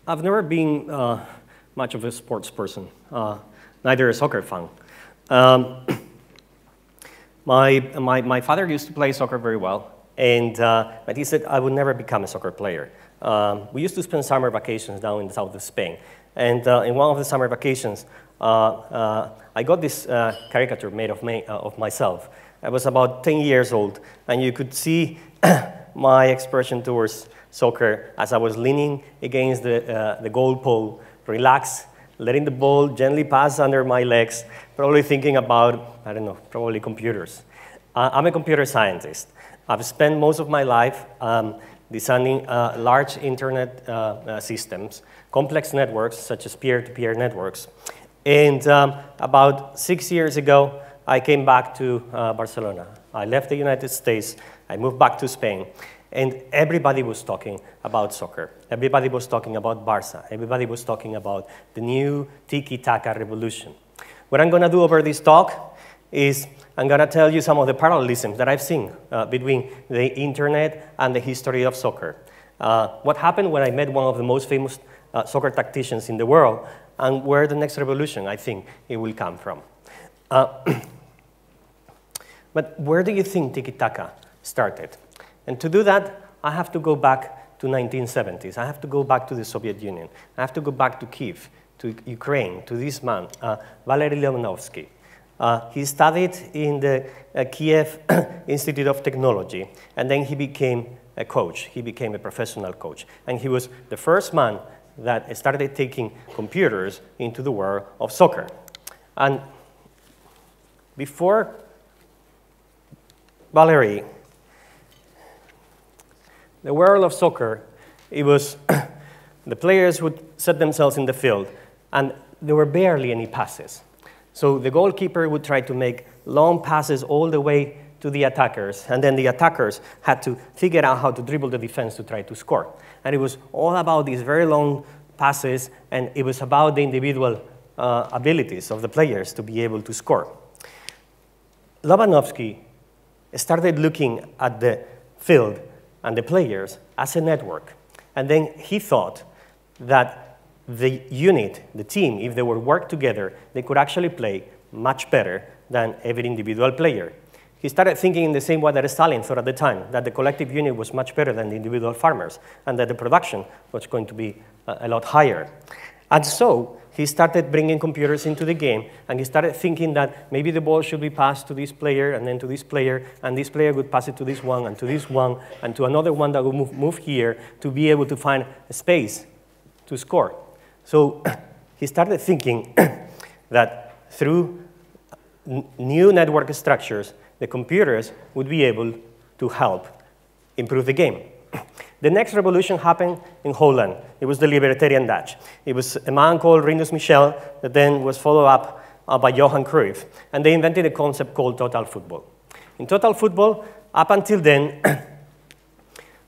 I've never been much of a sports person, neither a soccer fan. My father used to play soccer very well, but he said I would never become a soccer player. We used to spend summer vacations down in the south of Spain, and in one of the summer vacations, I got this caricature made of myself. I was about 10 years old, and you could see my expression towards soccer as I was leaning against the goal pole, relaxed, letting the ball gently pass under my legs, probably thinking about, I don't know, probably computers. I'm a computer scientist. I've spent most of my life designing large internet systems, complex networks such as peer-to-peer networks. And about 6 years ago, I came back to Barcelona. I left the United States, I moved back to Spain, and everybody was talking about soccer. Everybody was talking about Barca. Everybody was talking about the new tiki-taka revolution. What I'm going to do over this talk is I'm going to tell you some of the parallelisms that I've seen between the internet and the history of soccer. What happened when I met one of the most famous soccer tacticians in the world, and where the next revolution, I think, it will come from. But where do you think tiki-taka started? And to do that, I have to go back to 1970s. I have to go back to the Soviet Union. I have to go back to Kiev, to Ukraine, to this man, Valeriy Lobanovskyi. He studied in the Kiev Institute of Technology, and then he became a coach. He became a professional coach. And he was the first man that started taking computers into the world of soccer. And before Valeriy, the world of soccer, it was the players would set themselves in the field, and there were barely any passes. So the goalkeeper would try to make long passes all the way to the attackers, and then the attackers had to figure out how to dribble the defense to try to score. And it was all about these very long passes, and it was about the individual abilities of the players to be able to score. Lobanovskyi started looking at the field and the players as a network. And then he thought that the unit, the team, if they would work together, they could actually play much better than every individual player. He started thinking in the same way that Stalin thought at the time, that the collective unit was much better than the individual farmers, and that the production was going to be a lot higher. And so he started bringing computers into the game, and he started thinking that maybe the ball should be passed to this player, and then to this player, and this player would pass it to this one, and to another one that would move here to be able to find a space to score. So he started thinking that through new network structures, the computers would be able to help improve the game. The next revolution happened in Holland. It was the libertarian Dutch. It was a man called Rinus Michel that then was followed up by Johan Cruyff, and they invented a concept called total football. In total football, up until then,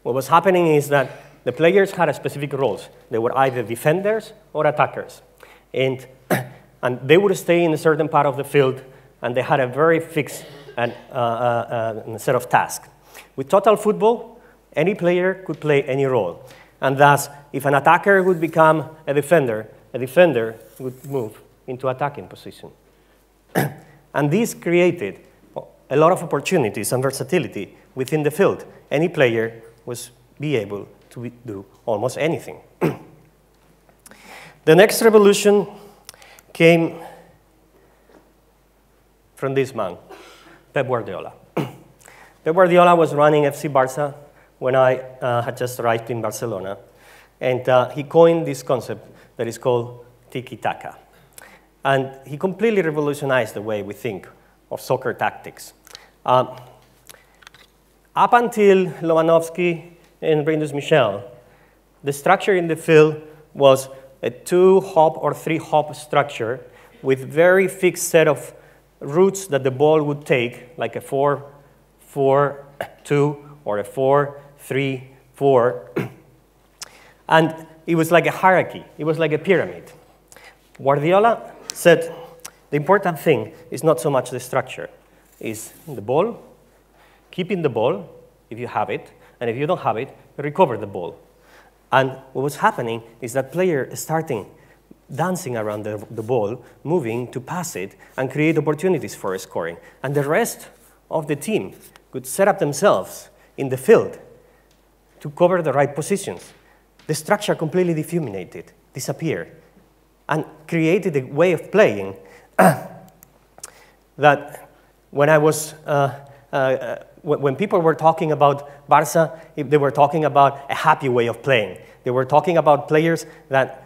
what was happening is that the players had specific roles. They were either defenders or attackers. And they would stay in a certain part of the field, and they had a very fixed set of tasks. With total football, any player could play any role. And thus, if an attacker would become a defender would move into attacking position. And this created a lot of opportunities and versatility within the field. Any player was be able to do almost anything. The next revolution came from this man, Pep Guardiola. Pep Guardiola was running FC Barca when I had just arrived in Barcelona, and he coined this concept that is called tiki-taka. And he completely revolutionized the way we think of soccer tactics. Up until Lobanovskyi and Rinus Michel, the structure in the field was a 2-hop or 3-hop structure with very fixed set of routes that the ball would take, like a 4-4-2 or a 4-3-4. And it was like a hierarchy. It was like a pyramid. Guardiola said the important thing is not so much the structure, is the ball, keeping the ball if you have it, and if you don't have it, recover the ball. And what was happening is that player starting dancing around the ball, moving to pass it, and create opportunities for scoring. And the rest of the team could set up themselves in the field to cover the right positions. The structure completely defuminated, disappeared, and created a way of playing that when I was, when people were talking about Barca, they were talking about a happy way of playing. They were talking about players that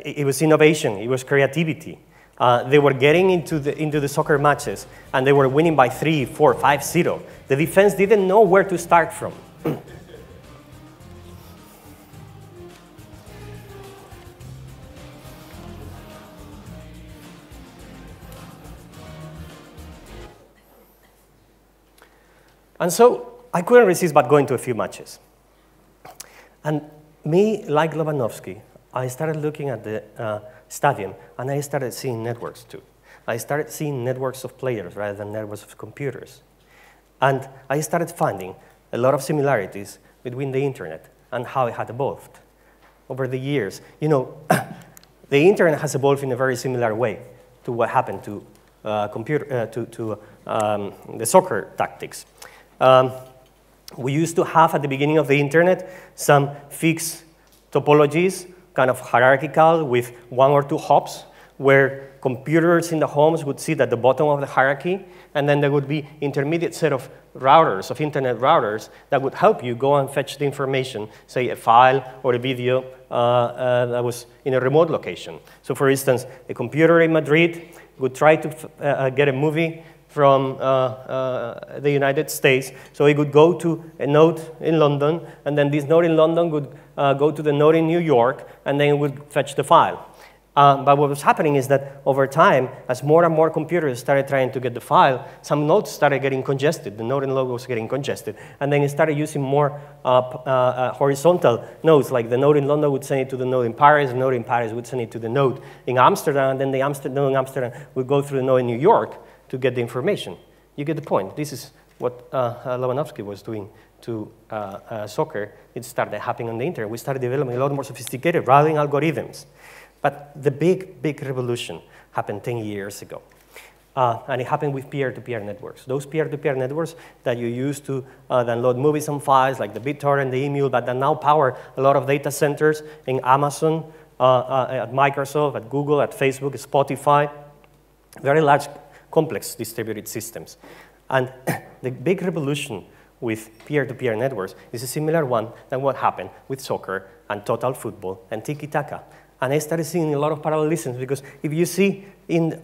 it was innovation, it was creativity. They were getting into the soccer matches, and they were winning by 3, 4, 5-0. The defense didn't know where to start from. And so I couldn't resist but going to a few matches. And me, like Lobanovskyi, I started looking at the stadium, and I started seeing networks too. I started seeing networks of players rather than networks of computers. And I started finding a lot of similarities between the internet and how it had evolved over the years. You know, the internet has evolved in a very similar way to what happened to the soccer tactics. We used to have at the beginning of the internet some fixed topologies, kind of hierarchical, with 1 or 2 hops, where computers in the homes would sit at the bottom of the hierarchy, and then there would be intermediate set of routers, of internet routers, that would help you go and fetch the information, say a file or a video that was in a remote location. So for instance, a computer in Madrid would try to get a movie from the United States, so it would go to a node in London, and then this node in London would go to the node in New York, and then it would fetch the file. But what was happening is that over time, as more and more computers started trying to get the file, some nodes started getting congested. The node in London was getting congested, and then it started using more horizontal nodes, like the node in London would send it to the node in Paris, the node in Paris would send it to the node in Amsterdam, and then the node in Amsterdam would go through the node in New York to get the information. You get the point. This is what Lobanovskyi was doing to soccer. It started happening on the internet. We started developing a lot more sophisticated routing algorithms. But the big, big revolution happened 10 years ago. And it happened with peer-to-peer networks. Those peer-to-peer networks that you use to download movies and files, like the BitTorrent, the Emule, but that now power a lot of data centers in Amazon, at Microsoft, at Google, at Facebook, at Spotify. Very large, complex distributed systems. And the big revolution with peer-to-peer networks is a similar one than what happened with soccer and total football and tiki-taka. And I started seeing a lot of parallelisms, because if you see in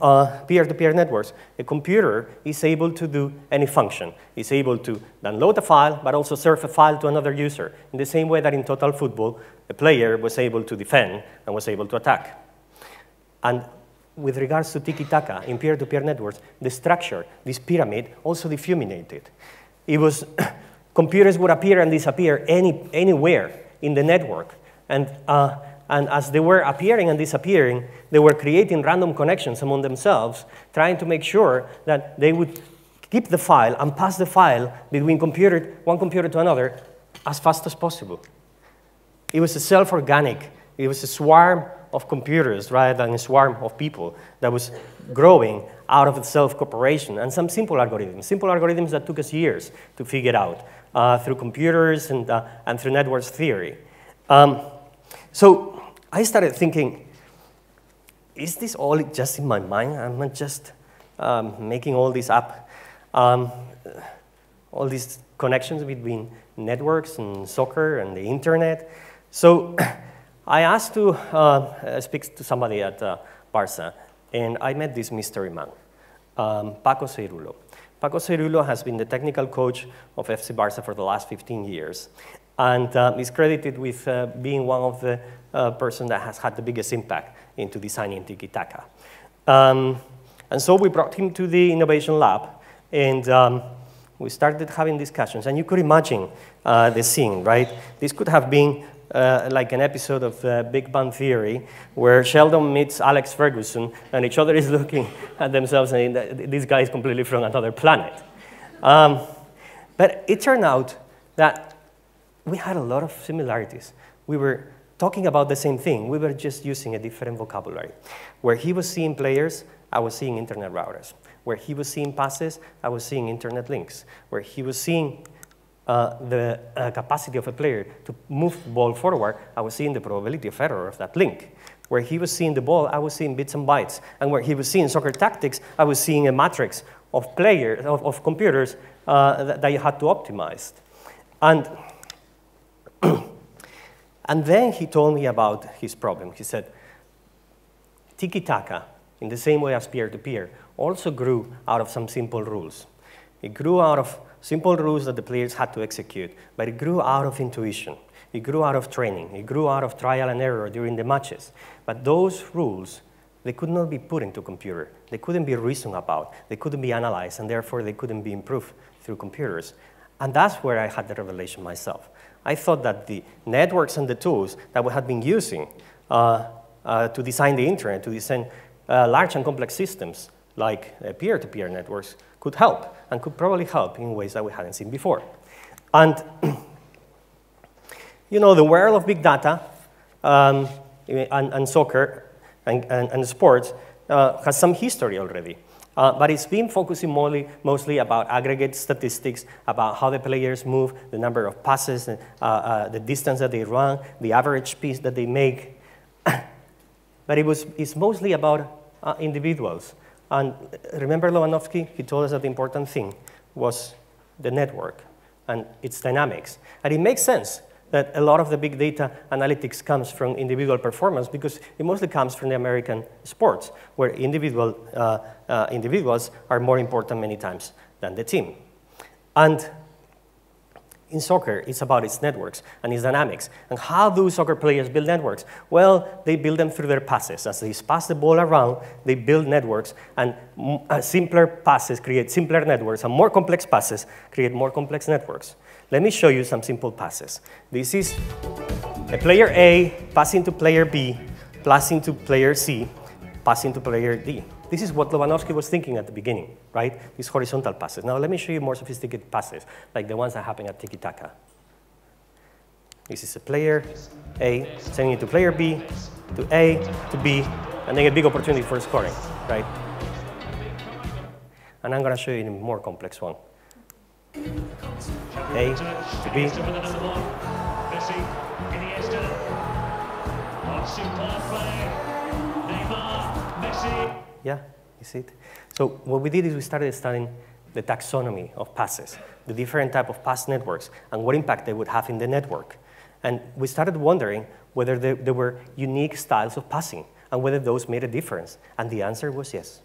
peer-to-peer networks, a computer is able to do any function. It's able to download a file, but also serve a file to another user, in the same way that in total football, a player was able to defend and was able to attack. And with regards to tiki-taka in peer-to-peer networks, the structure, this pyramid, also defuminated. It was, computers would appear and disappear anywhere in the network. And as they were appearing and disappearing, they were creating random connections among themselves, trying to make sure that they would keep the file and pass the file between one computer to another as fast as possible. It was a self-organic, it was a swarm of computers rather than a swarm of people that was growing out of self-cooperation, and some simple algorithms that took us years to figure out through computers and through networks theory. So I started thinking, is this all just in my mind? I'm not just making all this up, all these connections between networks and soccer and the internet. So I asked to speak to somebody at Barca, and I met this mystery man, Paco Ceirulo. Paco Ceirulo has been the technical coach of FC Barca for the last 15 years. And is credited with being one of the person that has had the biggest impact into designing tiki-taka. And so we brought him to the innovation lab, and we started having discussions. And you could imagine the scene, right? This could have been like an episode of Big Bang Theory, where Sheldon meets Alex Ferguson, and each other is looking at themselves and saying, this guy is completely from another planet. But it turned out that we had a lot of similarities. We were talking about the same thing. We were just using a different vocabulary. Where he was seeing players, I was seeing internet routers. Where he was seeing passes, I was seeing internet links. Where he was seeing the capacity of a player to move the ball forward, I was seeing the probability of error of that link. Where he was seeing the ball, I was seeing bits and bytes. And where he was seeing soccer tactics, I was seeing a matrix of players, of computers that you had to optimize. And, and then he told me about his problem. He said, tiki-taka, in the same way as peer-to-peer, also grew out of some simple rules. It grew out of simple rules that the players had to execute, but it grew out of intuition. It grew out of training. It grew out of trial and error during the matches. But those rules, they could not be put into a computer. They couldn't be reasoned about. They couldn't be analyzed, and therefore they couldn't be improved through computers. And that's where I had the revelation myself. I thought that the networks and the tools that we had been using to design the internet, to design large and complex systems like peer-to-peer networks could help, and could probably help in ways that we hadn't seen before. And you know, the world of big data and soccer and sports has some history already. But it's been focusing mostly about aggregate statistics, about how the players move, the number of passes, the distance that they run, the average speed that they make. But it's mostly about individuals. And remember Lobanovskyi? He told us that the important thing was the network and its dynamics. And it makes sense that a lot of the big data analytics comes from individual performance because it mostly comes from the American sports, where individuals are more important many times than the team. And in soccer, it's about its networks and its dynamics. And how do soccer players build networks? Well, they build them through their passes. As they pass the ball around, they build networks, and simpler passes create simpler networks, and more complex passes create more complex networks. Let me show you some simple passes. This is a player A passing to player B, passing to player C, passing to player D. This is what Lobanovskyi was thinking at the beginning, right? These horizontal passes. Now let me show you more sophisticated passes, like the ones that happen at tiki-taka. This is a player A sending it to player B, to A, to B, and then a big opportunity for scoring, right? And I'm going to show you a more complex one. A to B. Yeah, you see it? So what we did is we started studying the taxonomy of passes, the different type of pass networks, and what impact they would have in the network. And we started wondering whether there were unique styles of passing and whether those made a difference. And the answer was yes.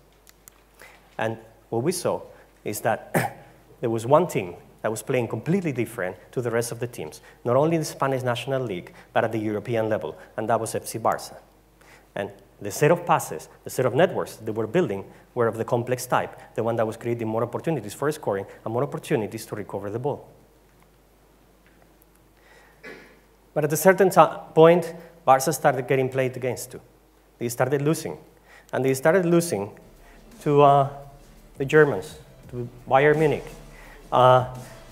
And what we saw is that there was one team that was playing completely different to the rest of the teams, not only in the Spanish National League, but at the European level, and that was FC Barça. And the set of passes, the set of networks they were building were of the complex type, the one that was creating more opportunities for scoring and more opportunities to recover the ball. But at a certain point, Barça started getting played against too. They started losing. And they started losing to the Germans, to Bayern Munich.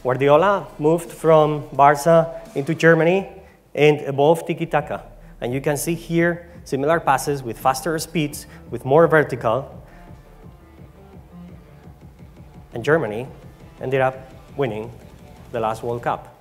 Guardiola moved from Barça into Germany and evolved tiki-taka. And you can see here similar passes with faster speeds, with more vertical. And Germany ended up winning the last World Cup.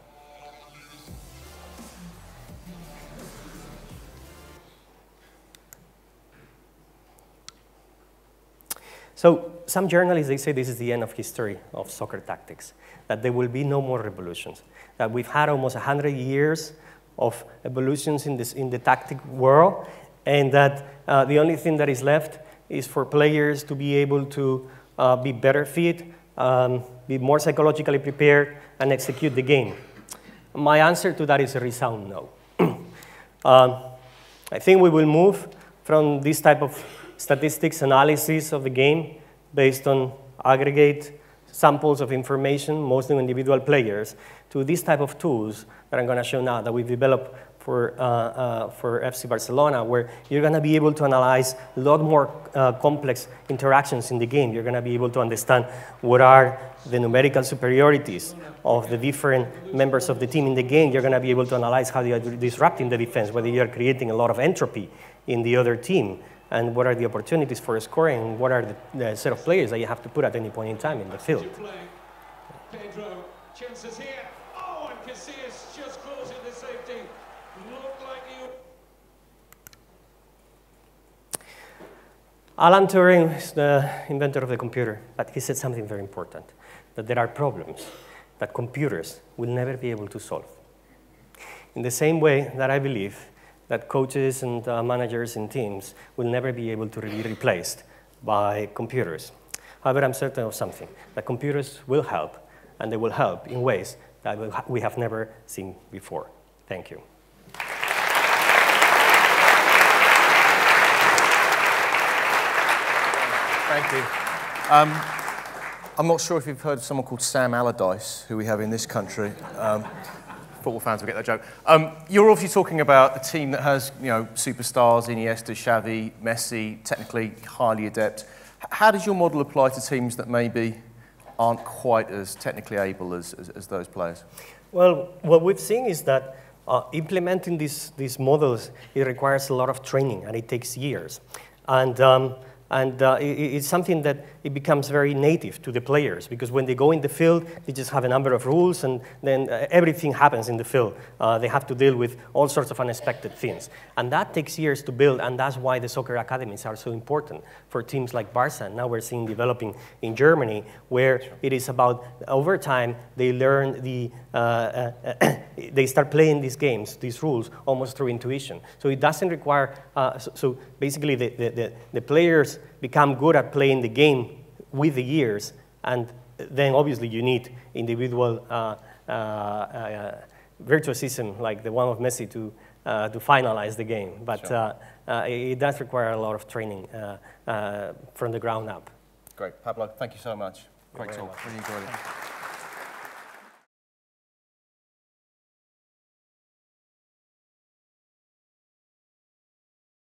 So some journalists, they say this is the end of history of soccer tactics, that there will be no more revolutions, that we've had almost 100 years of evolutions in the tactic world, and that the only thing that is left is for players to be able to be better fit, be more psychologically prepared, and execute the game. My answer to that is a resound no. I think we will move from this type of statistics analysis of the game based on aggregate samples of information, mostly individual players, to this type of tools that I'm going to show now that we've developed for FC Barcelona, where you're going to be able to analyze a lot more complex interactions in the game. You're going to be able to understand what are the numerical superiorities of the different members of the team in the game. You're going to be able to analyze how they are disrupting the defense, whether you are creating a lot of entropy in the other team, and what are the opportunities for scoring, what are the set of players that you have to put at any point in time in the field. Pedro, chances here. Oh, and Casillas just closing the safety. Looked like you. Alan Turing is the inventor of the computer, but he said something very important, that there are problems that computers will never be able to solve. In the same way that I believe that coaches and managers in teams will never be able to be replaced by computers. However, I'm certain of something, that computers will help, and they will help in ways that we have never seen before. Thank you. Thank you. I'm not sure if you've heard of someone called Sam Allardyce, who we have in this country. Football fans will get that joke. You're obviously talking about a team that has, superstars, Iniesta, Xavi, Messi, technically highly adept. How does your model apply to teams that maybe aren't quite as technically able as those players? Well, what we've seen is that implementing these models, it requires a lot of training, and it takes years. And it's something that it becomes very native to the players, because when they go in the field, they just have a number of rules, and then everything happens in the field. They have to deal with all sorts of unexpected things. And that takes years to build, and that's why the soccer academies are so important for teams like Barca. Now we're seeing developing in Germany, where it is about, over time, they learn they start playing these games, these rules, almost through intuition. So it doesn't require, so basically the players become good at playing the game with the years, and then obviously you need individual virtuosism like the one of Messi to finalize the game. But sure. It does require a lot of training from the ground up. Great. Pablo, thank you so much. Great talk. Really enjoyed it.